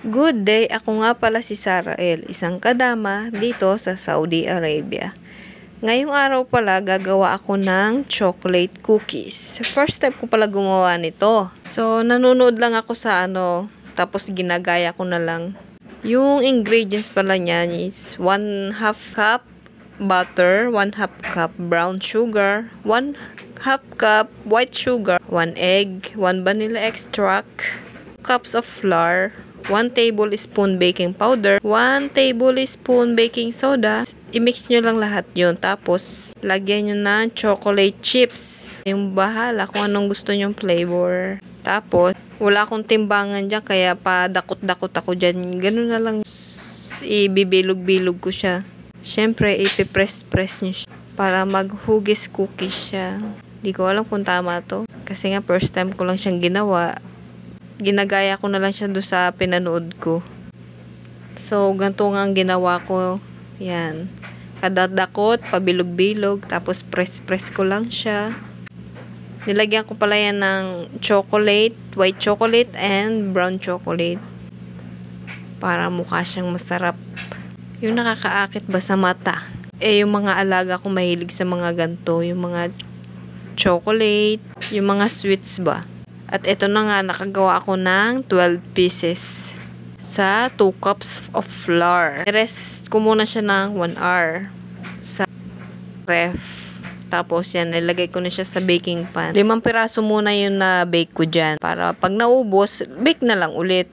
Good day, ako nga pala si Sarah L, isang kadama dito sa Saudi Arabia. Ngayong araw pala gagawa ako ng chocolate cookies. First time ko pala gumawa nito. So, nanonood lang ako sa tapos ginagaya ko na lang. Yung ingredients pala niyan is 1/2 cup butter, 1/2 cup brown sugar, 1/2 cup white sugar, 1 egg, 1 vanilla extract, cups of flour, 1 tablespoon baking powder, 1 tablespoon baking soda. I-mix nyo lang lahat yun. Tapos, lagyan nyo ng chocolate chips. Yung bahala kung anong gusto nyong flavor. Tapos, wala akong timbangan dyan, kaya pa dakot-dakot ako dyan. Ganun na lang. Ibibilog-bilog ko siya. Siyempre, ipipress-press nyo siya para maghugis cookies siya. Di ko alam kung tama to. Kasi nga, first time ko lang siyang ginawa. Ginagaya ko na lang siya doon sa pinanood ko. So, ganito nga ang ginawa ko. Yan. Kadadakot, pabilog-bilog, tapos press-press ko lang siya. Nilagyan ko pala yan ng chocolate, white chocolate, and brown chocolate. Para mukha siyang masarap. Yung nakakaakit ba sa mata? Yung mga alaga ko mahilig sa mga ganito. Yung mga chocolate, yung mga sweets ba? At ito na nga, nakagawa ako ng 12 pieces sa 2 cups of flour. I-rest ko muna siya ng 1 hour sa ref. Tapos yan, nilagay ko na siya sa baking pan. 5 piraso muna yung na-bake ko dyan. Para pag naubos, bake na lang ulit.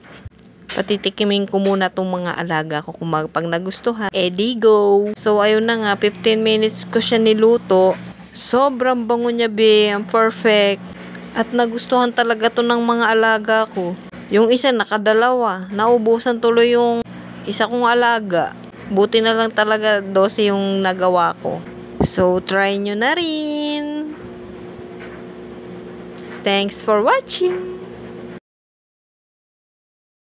Patitikimin ko muna tong mga alaga ko. Kung pag nagustuhan, edi go! So, ayun na nga, 15 minutes ko siya niluto. Sobrang bango niya, be. Ang perfect. At nagustuhan talaga to ng mga alaga ko. Yung isa nakadalawa. Naubusan tuloy yung isa kong alaga. Buti na lang talaga 12 yung nagawa ko. So, try nyo na rin. Thanks for watching.